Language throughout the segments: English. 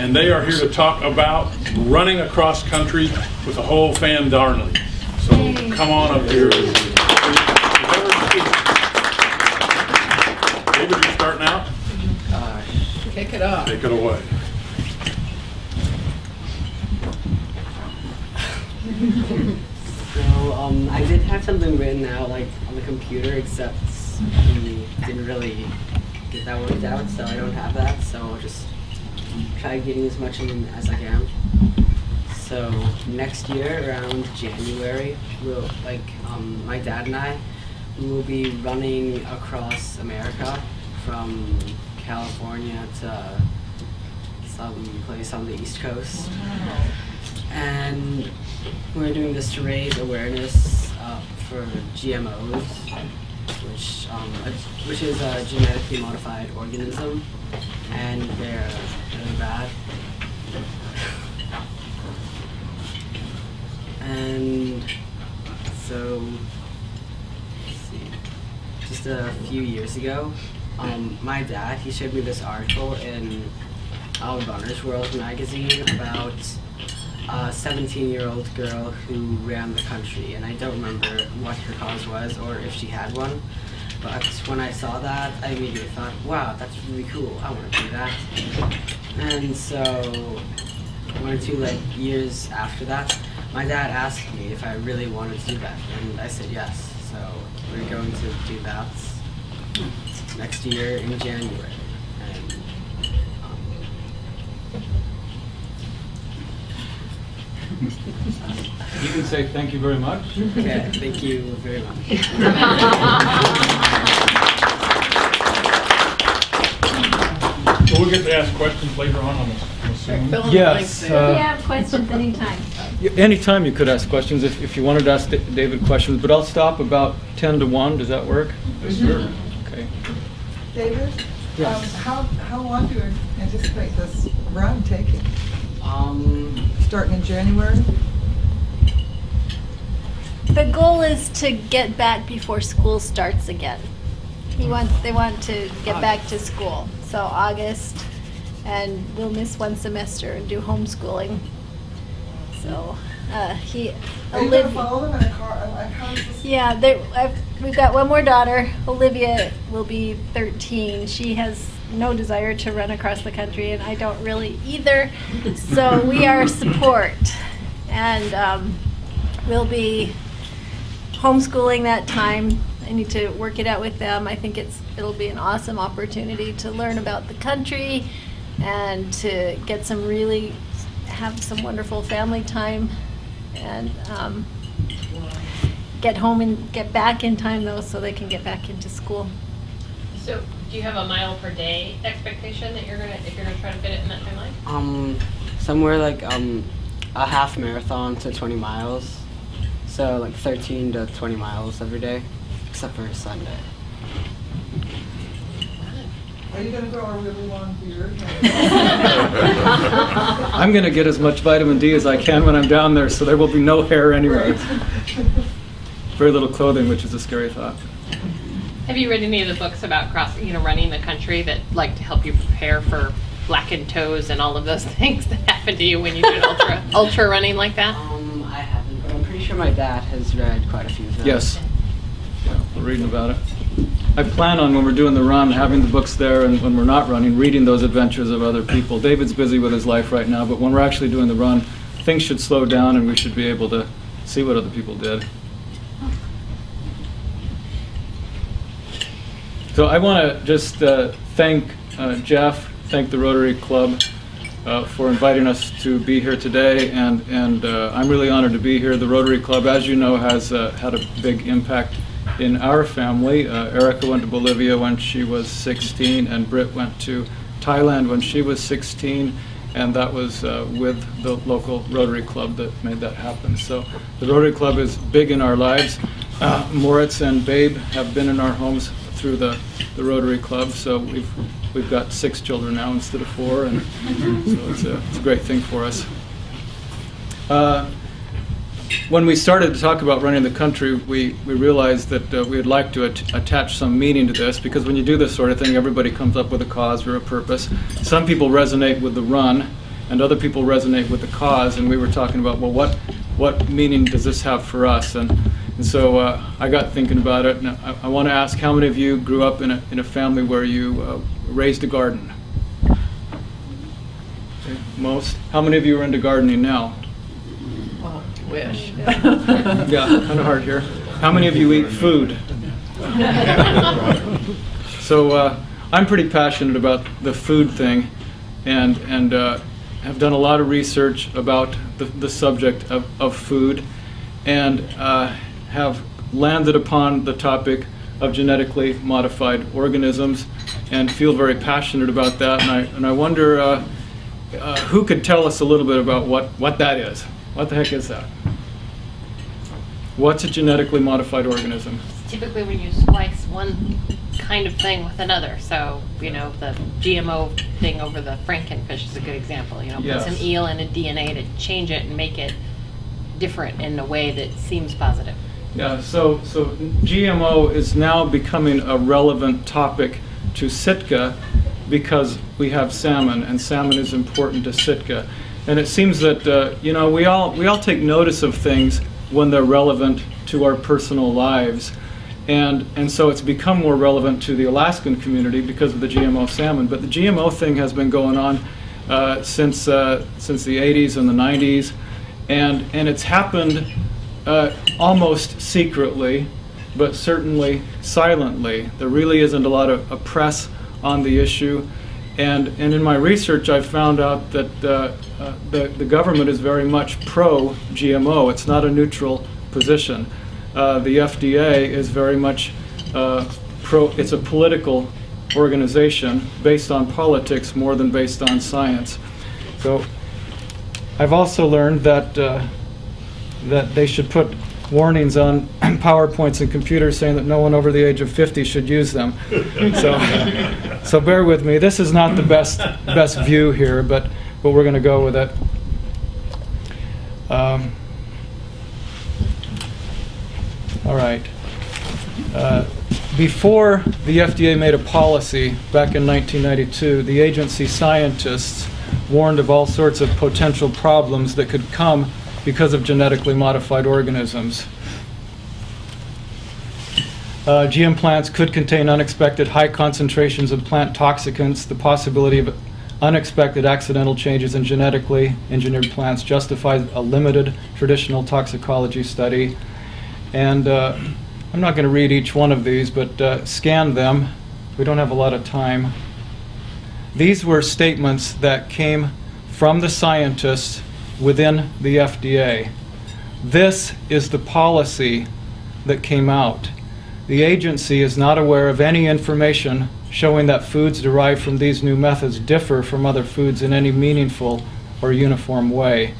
and they are here to talk about running across country with a whole fan darnley. So come on up here. David, you starting out? Kick it off. Take it away. So, I did have something written out, like, on the computer, except he didn't really get that worked out, so I don't have that, so I'll just try getting as much in as I can. So, next year, around January, we'll, my dad and I will be running across America from California to some place on the East Coast. And we're doing this to raise awareness for GMOs, which is a genetically modified organism, and they're really bad. And so, let's see, just a few years ago, my dad, he showed me this article in Runner's World magazine about a 17-year-old girl who ran the country, and I don't remember what her cause was or if she had one, but when I saw that, I immediately thought, wow, that's really cool, I want to do that. And so, 1 or 2 years after that, my dad asked me if I really wanted to do that, and I said yes, so we're going to do that next year in January. And, you can say thank you very much. okay, thank you very much. So we'll get to ask questions later on, I'm assuming. Fill in the Yes, blanks If there. you have questions anytime. Anytime you could ask questions if you wanted to ask David questions, but I'll stop about 10 to 1. Does that work? Yes, sir. Okay. David? Yes. How long do you anticipate this run taking? Starting in January? The goal is to get back before school starts again. They want to get back to school. So August, and we'll miss 1 semester and do homeschooling. So Are you going to follow them in a car? How is this? Yeah, we've got one more daughter. Olivia will be 13. She has no desire to run across the country, and I don't really either. So we are support, and we'll be homeschooling that time. I need to work it out with them. I think it'll be an awesome opportunity to learn about the country and to get have some wonderful family time, and get home and get back in time though, so they can get back into school. So, do you have a mile per day expectation that if you're gonna try to fit it in that timeline? Somewhere a half marathon to 20 miles. So 13 to 20 miles every day, except for Sunday. Are you going to grow a really long beard? I'm going to get as much vitamin D as I can when I'm down there, so there will be no hair anywhere. Right. Very little clothing, which is a scary thought. Have you read any of the books about running the country that to help you prepare for blackened toes and all of those things that happen to you when you do ultra running like that? I haven't, but I'm pretty sure my dad has read quite a few of them. Yes. Yeah, we're reading about it. I plan on, when we're doing the run, having the books there, and when we're not running, reading those adventures of other people. David's busy with his life right now, but when we're actually doing the run, things should slow down and we should be able to see what other people did. So I want to just thank Jeff, thank the Rotary Club for inviting us to be here today, and I'm really honored to be here. The Rotary Club, as you know, has had a big impact in our family. Erica went to Bolivia when she was 16, and Britt went to Thailand when she was 16, and that was with the local Rotary Club that made that happen. So the Rotary Club is big in our lives. Moritz and Babe have been in our homes through the Rotary Club, so we've got 6 children now instead of 4, and so it's a great thing for us. When we started to talk about running the country, we realized that we'd like to attach some meaning to this, because when you do this sort of thing, everybody comes up with a cause or a purpose. Some people resonate with the run, and other people resonate with the cause. And we were talking about, well, what meaning does this have for us? And so I got thinking about it, and I want to ask, how many of you grew up in a family where you raised a garden? Okay, most. How many of you are into gardening now? Oh, wish. Yeah, kind of hard here. How many of you eat food? So I'm pretty passionate about the food thing, and have done a lot of research about the subject of food, and have landed upon the topic of genetically modified organisms, and feel very passionate about that. And I wonder who could tell us a little bit about what that is. What the heck is that? What's a genetically modified organism? Typically when you splice one kind of thing with another. So, the GMO thing over the Frankenfish is a good example. Yes. Puts an eel in a DNA to change it and make it different in a way that seems positive. Yeah, so GMO is now becoming a relevant topic to Sitka because we have salmon, and salmon is important to Sitka. And it seems that we all take notice of things when they're relevant to our personal lives. And so it's become more relevant to the Alaskan community because of the GMO salmon. But the GMO thing has been going on since the 80s and the 90s, and it's happened almost secretly, but certainly silently. There really isn't a lot of press on the issue, and in my research I found out that the government is very much pro-GMO. It's not a neutral position. The FDA is very much it's a political organization based on politics more than based on science. So I've also learned that they should put warnings on PowerPoints and computers saying that no one over the age of 50 should use them. So bear with me. This is not the best view here, but we're going to go with it. All right. Before the FDA made a policy back in 1992, the agency scientists warned of all sorts of potential problems that could come because of genetically modified organisms. GM plants could contain unexpected high concentrations of plant toxicants. The possibility of unexpected accidental changes in genetically engineered plants justifies a limited traditional toxicology study. And I'm not going to read each one of these, but scan them. We don't have a lot of time. These were statements that came from the scientists within the FDA. This is the policy that came out. The agency is not aware of any information showing that foods derived from these new methods differ from other foods in any meaningful or uniform way.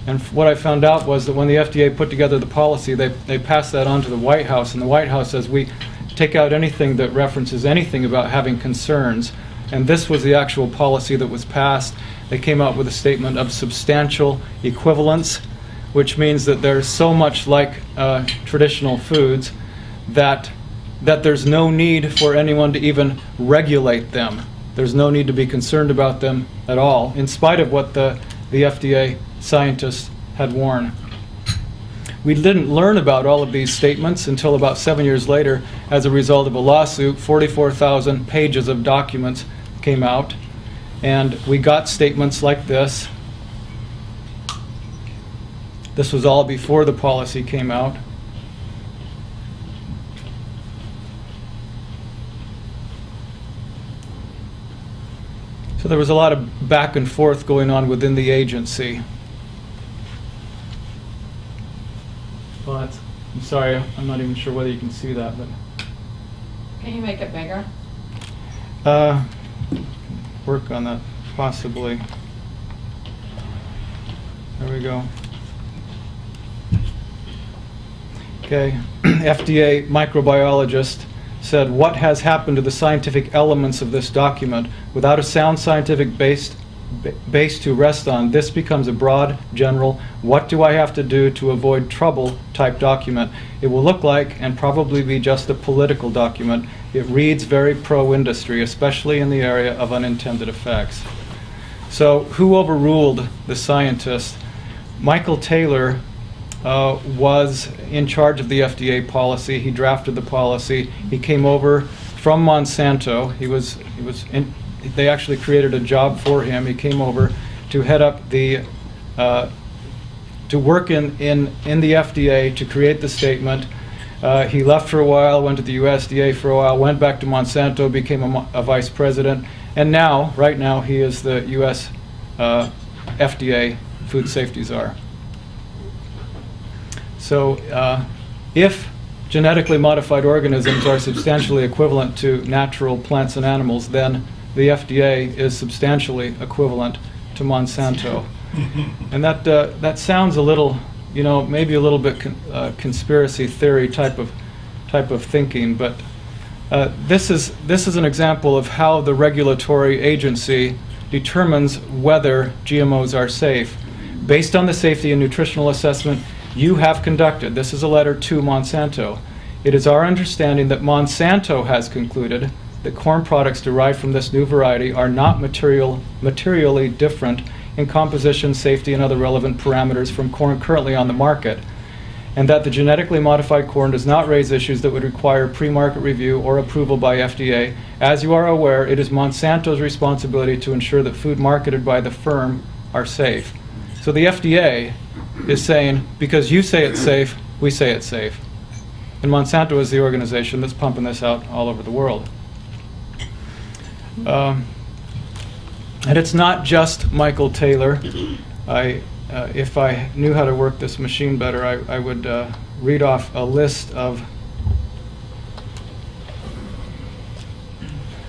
And what I found out was that when the FDA put together the policy, they passed that on to the White House, and the White House says, we take out anything that references anything about having concerns. And this was the actual policy that was passed. They came out with a statement of substantial equivalence, which means that they're so much like traditional foods that there's no need for anyone to even regulate them. There's no need to be concerned about them at all, in spite of what the FDA scientists had warned. We didn't learn about all of these statements until about 7 years later as a result of a lawsuit. 44,000 pages of documents came out, and we got statements like this. This was all before the policy came out. So there was a lot of back and forth going on within the agency. Well, I'm sorry, I'm not even sure whether you can see that, but Can you make it bigger? work on that, possibly. There we go. Okay, FDA microbiologist said, what has happened to the scientific elements of this document? Without a sound scientific base to rest on, this becomes a broad, general, what do I have to do to avoid trouble type document. It will look like and probably be just a political document. It reads very pro-industry, especially in the area of unintended effects. So who overruled the scientists? Michael Taylor was in charge of the FDA policy. He drafted the policy. He came over from Monsanto. They actually created a job for him. He came over to head up to work in the FDA to create the statement. He left for a while, went to the USDA for a while, went back to Monsanto, became a vice president, and now, right now, he is the US FDA food safety czar. So if genetically modified organisms are substantially equivalent to natural plants and animals, then the FDA is substantially equivalent to Monsanto. And that sounds a little, maybe a little bit conspiracy theory type of thinking, but this is an example of how the regulatory agency determines whether GMOs are safe. Based on the safety and nutritional assessment you have conducted, this is a letter to Monsanto. It is our understanding that Monsanto has concluded that corn products derived from this new variety are not materially different in composition, safety, and other relevant parameters from corn currently on the market, and that the genetically modified corn does not raise issues that would require pre-market review or approval by FDA. As you are aware, it is Monsanto's responsibility to ensure that food marketed by the firm are safe. So the FDA is saying, because you say it's safe, we say it's safe. And Monsanto is the organization that's pumping this out all over the world. And it's not just Michael Taylor. If I knew how to work this machine better, I would read off a list of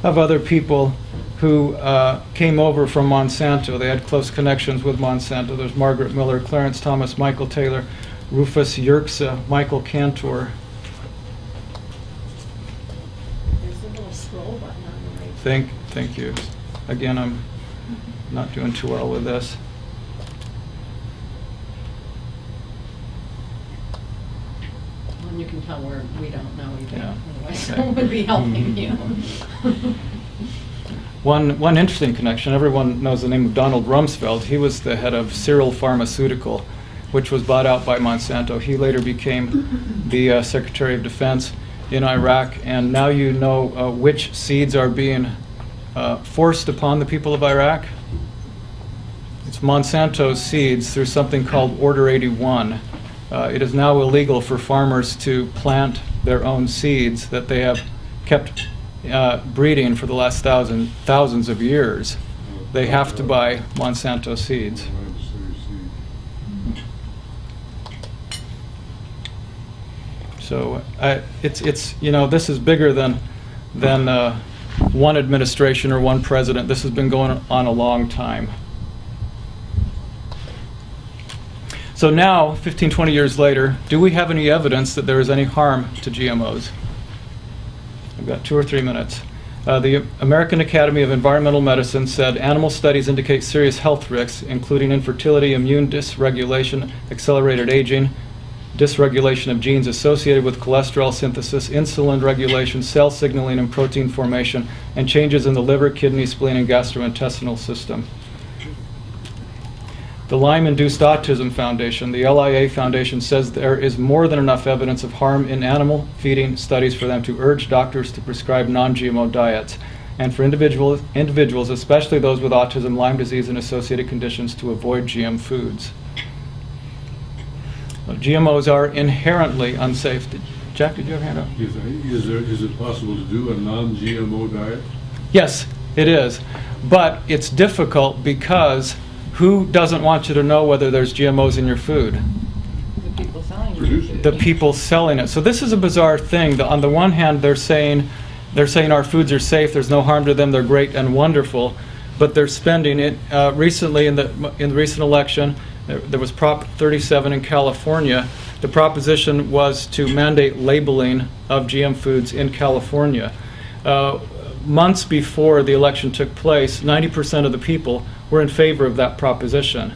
other people who came over from Monsanto. They had close connections with Monsanto. There's Margaret Miller, Clarence Thomas, Michael Taylor, Rufus Yerxa, Michael Cantor. There's a little scroll button on the right. Thank you. Again, I'm not doing too well with this. And you can tell we don't know either. Yeah. Otherwise, someone would be helping you. One interesting connection, everyone knows the name of Donald Rumsfeld. He was the head of Cyril Pharmaceutical, which was bought out by Monsanto. He later became the Secretary of Defense in Iraq, and now you know which seeds are being forced upon the people of Iraq. It's Monsanto's seeds through something called Order 81. It is now illegal for farmers to plant their own seeds that they have kept breeding for the last thousands of years. They have to buy Monsanto seeds. So it's this is bigger than one administration or one president. This has been going on a long time. So now, 15, 20 years later, do we have any evidence that there is any harm to GMOs? I've got 2 or 3 minutes. The American Academy of Environmental Medicine said animal studies indicate serious health risks, including infertility, immune dysregulation, accelerated aging, dysregulation of genes associated with cholesterol synthesis, insulin regulation, cell signaling and protein formation, and changes in the liver, kidney, spleen, and gastrointestinal system. The Lyme-Induced Autism Foundation, the LIA Foundation, says there is more than enough evidence of harm in animal feeding studies for them to urge doctors to prescribe non-GMO diets, and for individuals, especially those with autism, Lyme disease, and associated conditions, to avoid GM foods. GMOs are inherently unsafe. Jack, did you have your hand up? Is it possible to do a non-GMO diet? Yes, it is. But it's difficult because who doesn't want you to know whether there's GMOs in your food? The people selling it. The people selling it. So this is a bizarre thing. On the one hand, they're saying our foods are safe, there's no harm to them, they're great and wonderful, but they're spending it. Recently, in the recent election, there was Prop 37 in California. The proposition was to mandate labeling of GM foods in California. Months before the election took place, 90% of the people were in favor of that proposition.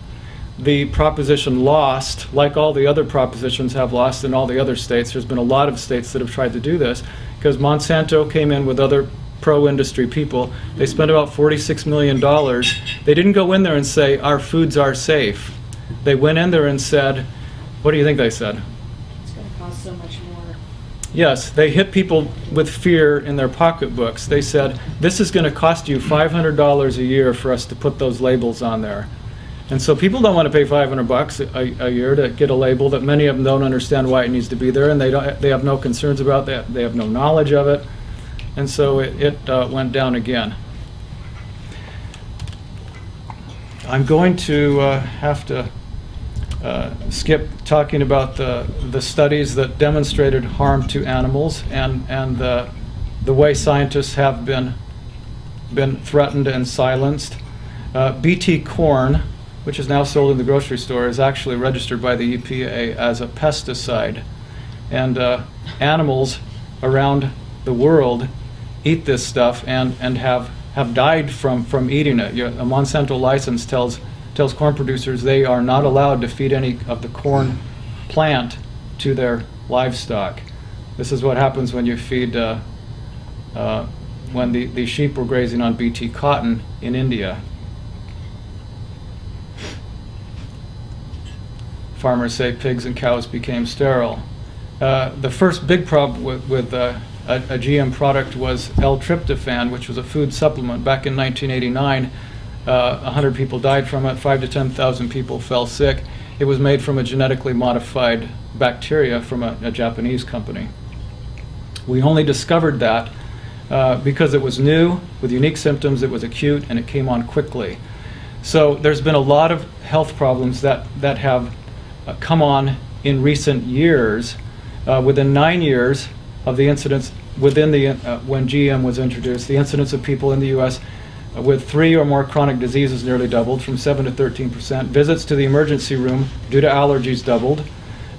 The proposition lost, like all the other propositions have lost in all the other states. There's been a lot of states that have tried to do this because Monsanto came in with other pro-industry people. They spent about $46 million. They didn't go in there and say, our foods are safe. They went in there and said, what do you think they said? It's gonna cost so much more. Yes, they hit people with fear in their pocketbooks. They said, this is going to cost you $500 a year for us to put those labels on there. And so people don't want to pay $500 a year to get a label that many of them don't understand why it needs to be there, and they have no concerns about that. They have no knowledge of it. And so it went down again. I'm going to have to skip talking about the studies that demonstrated harm to animals and the way scientists have been threatened and silenced. BT corn, which is now sold in the grocery store, is actually registered by the EPA as a pesticide. And animals around the world eat this stuff and have died from eating it. A Monsanto license tells corn producers they are not allowed to feed any of the corn plant to their livestock. This is what happens when you feed, when the sheep were grazing on BT cotton in India. Farmers say pigs and cows became sterile. The first big problem with a GM product was L-tryptophan, which was a food supplement. Back in 1989, 100 people died from it, 5,000 to 10,000 people fell sick. It was made from a genetically modified bacteria from a Japanese company. We only discovered that because it was new, with unique symptoms, it was acute, and it came on quickly. So there's been a lot of health problems that have come on in recent years. Within 9 years of the incidence, within the when GM was introduced, the incidence of people in the U.S. with 3 or more chronic diseases nearly doubled, from 7 to 13%. Visits to the emergency room due to allergies doubled.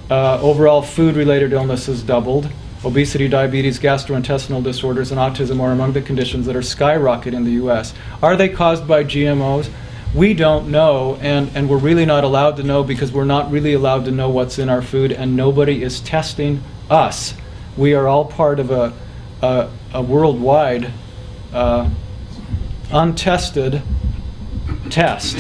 Overall food-related illnesses doubled. Obesity, diabetes, gastrointestinal disorders, and autism are among the conditions that are skyrocketing in the U.S. Are they caused by GMOs? We don't know, and we're really not allowed to know, because we're not really allowed to know what's in our food, and nobody is testing us. We are all part of a worldwide untested test.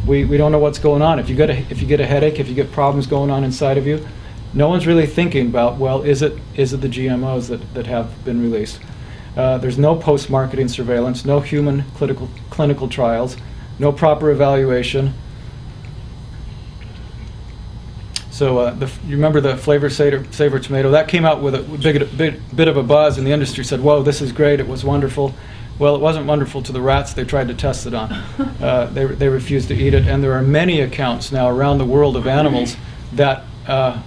We don't know what's going on. If you get a headache, if you get problems going on inside of you, no one's really thinking about, well, is it the GMOs that have been released? There's no post-marketing surveillance, no human clinical trials, no proper evaluation. So you remember the Flavor Savor tomato? That came out with a bit of a buzz, and the industry said, whoa, this is great, it was wonderful. Well, it wasn't wonderful to the rats they tried to test it on. They refused to eat it, and there are many accounts now around the world of animals that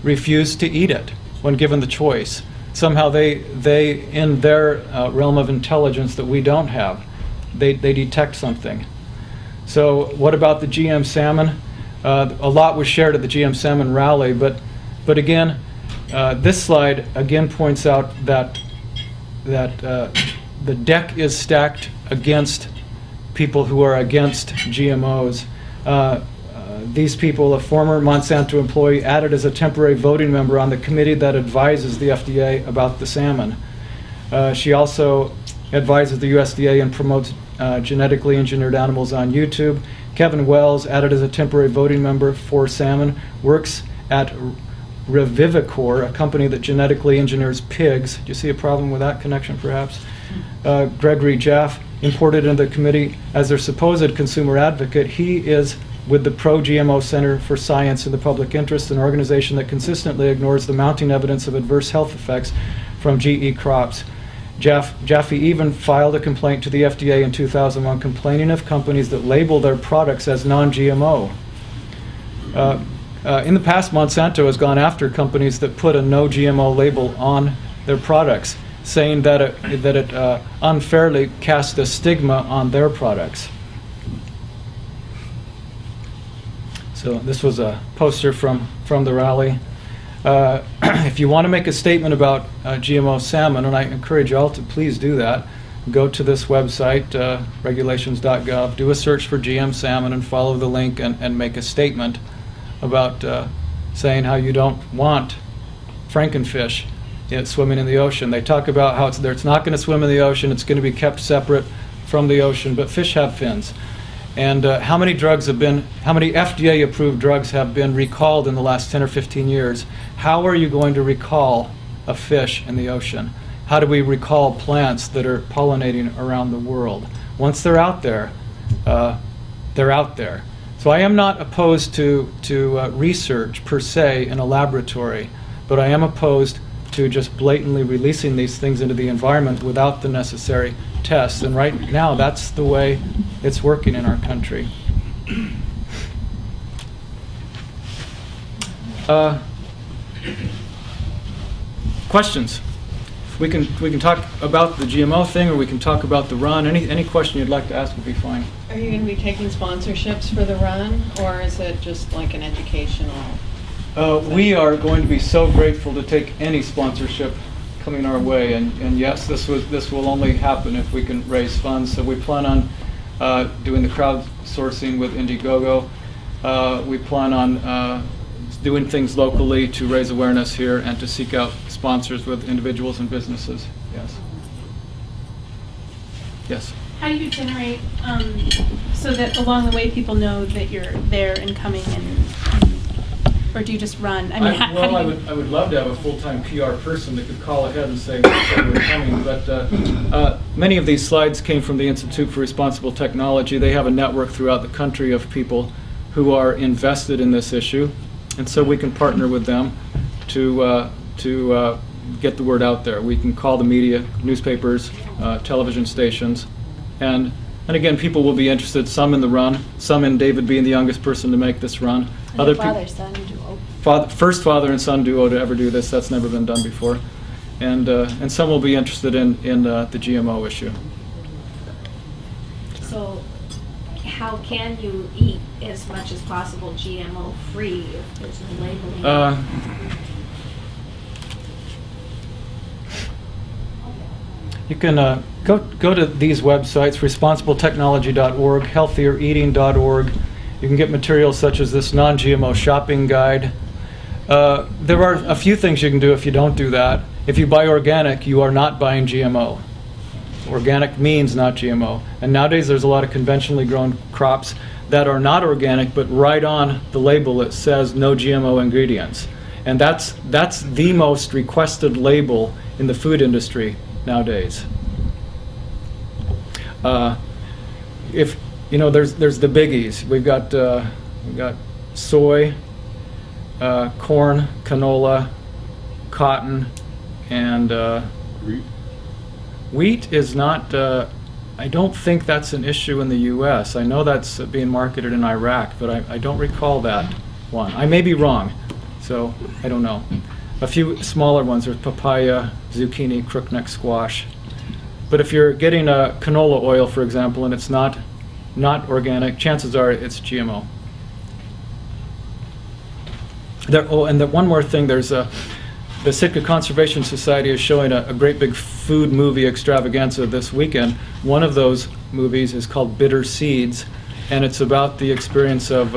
refuse to eat it when given the choice. Somehow they in their realm of intelligence that we don't have, they detect something. So what about the GM salmon? A lot was shared at the GM salmon rally, but again, this slide again points out that the deck is stacked against people who are against GMOs. These people, a former Monsanto employee, added as a temporary voting member on the committee that advises the FDA about the salmon. She also advises the USDA and promotes genetically engineered animals on YouTube. Kevin Wells, added as a temporary voting member for salmon, works at Revivicor, a company that genetically engineers pigs. Do you see a problem with that connection, perhaps? Gregory Jaff, imported into the committee as their supposed consumer advocate. He is with the Pro-GMO Center for Science in the Public Interest, an organization that consistently ignores the mounting evidence of adverse health effects from GE crops. Jaffe even filed a complaint to the FDA in 2001 complaining of companies that label their products as non-GMO. In the past, Monsanto has gone after companies that put a no GMO label on their products, saying that it unfairly cast a stigma on their products. So this was a poster from the rally. If you want to make a statement about GMO salmon, and I encourage you all to please do that, go to this website, regulations.gov, do a search for GM salmon and follow the link and make a statement about saying how you don't want Frankenfish swimming in the ocean. They talk about how it's not going to swim in the ocean, it's going to be kept separate from the ocean, but fish have fins. And how many FDA-approved drugs have been recalled in the last 10 or 15 years? How are you going to recall a fish in the ocean? How do we recall plants that are pollinating around the world? Once they're out there, they're out there. So I am not opposed to research per se in a laboratory, but I am opposed to just blatantly releasing these things into the environment without the necessary tests. And right now, that's the way it's working in our country. Questions? We can talk about the GMO thing, or we can talk about the run. Any question you'd like to ask would be fine. Are you going to be taking sponsorships for the run, or is it just like an educational? We are going to be so grateful to take any sponsorship coming our way, and yes, this will only happen if we can raise funds. So we plan on doing the crowdsourcing with Indiegogo. We plan on doing things locally to raise awareness here and to seek out sponsors with individuals and businesses. Yes. Yes. How do you generate so that along the way people know that you're there and coming, or do you just run? I mean, how do you... I would love to have a full-time PR person that could call ahead and say we're coming. But many of these slides came from the Institute for Responsible Technology. They have a network throughout the country of people who are invested in this issue, and so we can partner with them to get the word out there. We can call the media, newspapers, television stations, and again, people will be interested. Some in the run, some in David being the youngest person to make this run. And Other father-son duo. First father and son duo to ever do this. That's never been done before, and some will be interested in the GMO issue. So, how can you eat as much as possible GMO free if there's no labeling? You can go to these websites: responsibletechnology.org, healthiereating.org. You can get materials such as this non-GMO shopping guide. There are a few things you can do if you don't do that. If you buy organic, you are not buying GMO. Organic means not GMO. And nowadays there's a lot of conventionally grown crops that are not organic, but right on the label it says no GMO ingredients. And that's the most requested label in the food industry nowadays. If you know, there's the biggies. We've got soy, corn, canola, cotton, and wheat is not. I don't think that's an issue in the U.S. I know that's being marketed in Iraq, but I don't recall that one. I may be wrong, so I don't know. A few smaller ones are papaya, zucchini, crookneck squash. But if you're getting a canola oil, for example, and it's not organic, chances are it's GMO. One more thing, there's the Sitka Conservation Society is showing a great big food movie extravaganza this weekend. One of those movies is called Bitter Seeds, and it's about the experience of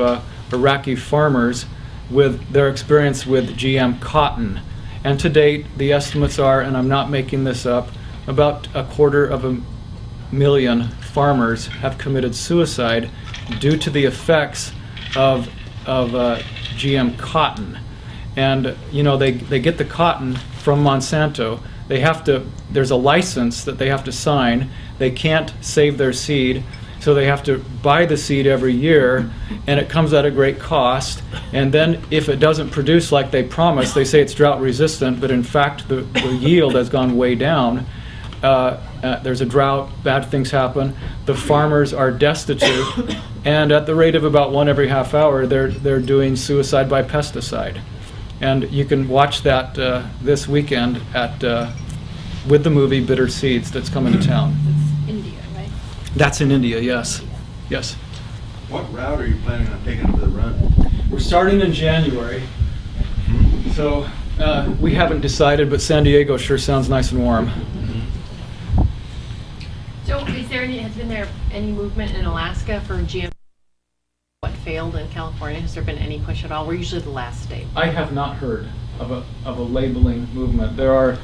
Iraqi farmers with their experience with GM cotton. And to date, the estimates are, and I'm not making this up, about 250,000 farmers have committed suicide due to the effects of GM cotton. And you know, they get the cotton from Monsanto. There's a license that they have to sign. They can't save their seed, so they have to buy the seed every year, and it comes at a great cost. And then if it doesn't produce like they promised, they say it's drought resistant, but in fact the yield has gone way down. There's a drought, bad things happen, the farmers are destitute, and at the rate of about one every half hour, they're doing suicide by pesticide. And you can watch that this weekend with the movie Bitter Seeds that's coming to town. It's India, right? That's in India, yes. Yes. What route are you planning on taking for the run? We're starting in January, so we haven't decided, but San Diego sure sounds nice and warm. So has there any movement in Alaska for GM? What failed in California? Has there been any push at all? We're usually the last state. I have not heard. of a labeling movement. There are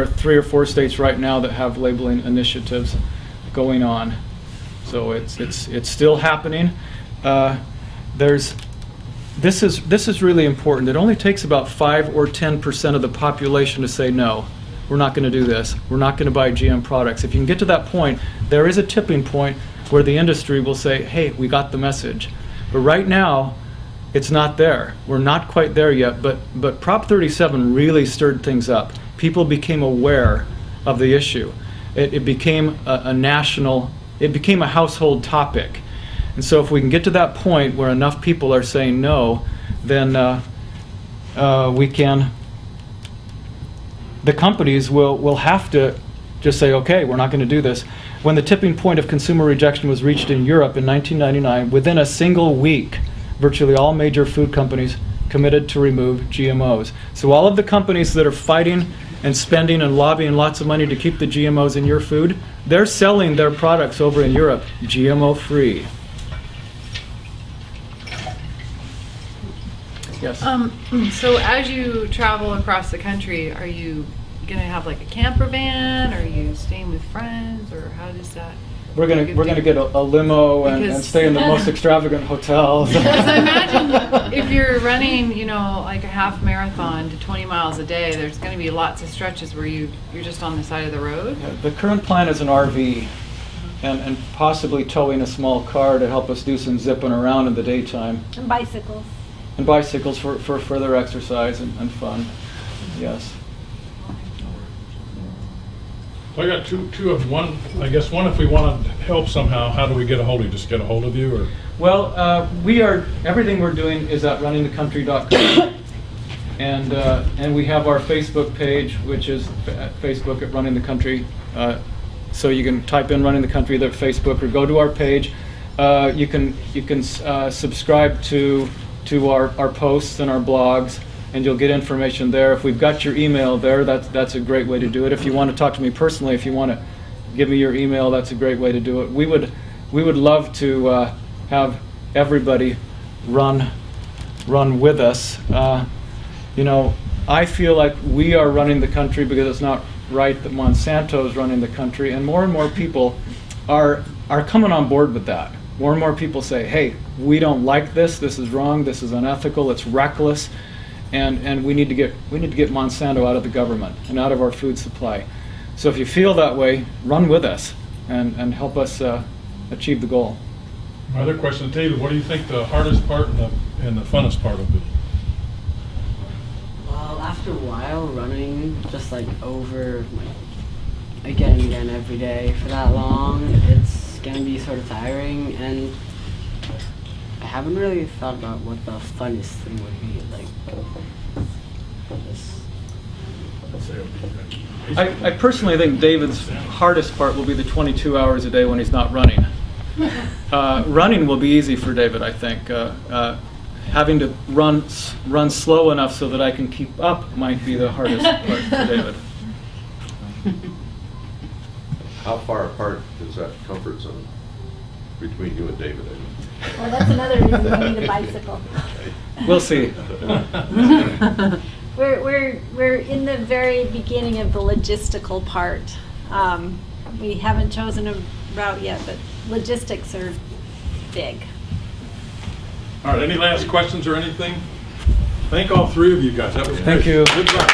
3 or 4 states right now that have labeling initiatives going on. So it's still happening. This is really important. It only takes about 5 or 10% of the population to say no. We're not going to do this. We're not going to buy GM products. If you can get to that point, there is a tipping point where the industry will say, hey, we got the message. But right now, it's not there. We're not quite there yet, but Prop 37 really stirred things up. People became aware of the issue. It became a national, it became a household topic. And so if we can get to that point where enough people are saying no, then the companies will have to just say, okay, we're not going to do this. When the tipping point of consumer rejection was reached in Europe in 1999, within a single week, virtually all major food companies committed to remove GMOs. So all of the companies that are fighting and spending and lobbying lots of money to keep the GMOs in your food, they're selling their products over in Europe GMO-free. Yes. So as you travel across the country, are you going to have like a camper van? Or are you staying with friends? Or how does that? We're gonna get a limo and stay in the most extravagant hotels. Because I imagine if you're running, like a half marathon to 20 miles a day, there's going to be lots of stretches where you're just on the side of the road. Yeah, the current plan is an RV, and possibly towing a small car to help us do some zipping around in the daytime. And bicycles. And bicycles for further exercise and fun. Yes. I got two of one. I guess one, if we want to help somehow, how do we get a hold of you? Just get a hold of you, or? Well, everything we're doing is at runningthecountry.com, and we have our Facebook page, which is at Facebook at Running the Country. So you can type in Running the Country there at Facebook, or go to our page. You can subscribe to our posts and our blogs, and you'll get information there. If we've got your email there, that's a great way to do it. If you want to talk to me personally, if you want to give me your email, that's a great way to do it. We would love to have everybody run with us. I feel like we are running the country because it's not right that Monsanto is running the country, and more people are coming on board with that. More and more people say, hey, we don't like this. This is wrong. This is unethical. It's reckless. And we need to get Monsanto out of the government and out of our food supply. So if you feel that way, run with us and help us achieve the goal. My other question, David, what do you think the hardest part and the funnest part will be? Well, after a while, running just over again and again every day for that long, it's gonna be sort of tiring, and I haven't really thought about what the funnest thing would be. I personally think David's hardest part will be the 22 hours a day when he's not running. Running will be easy for David, I think. Having to run slow enough so that I can keep up might be the hardest part for David. How far apart is that comfort zone between you and David? Well, that's another reason we need a bicycle. We'll see. We're in the very beginning of the logistical part. We haven't chosen a route yet, but logistics are big. All right, any last questions or anything? Thank all three of you guys. That was Thank great. you. Good luck.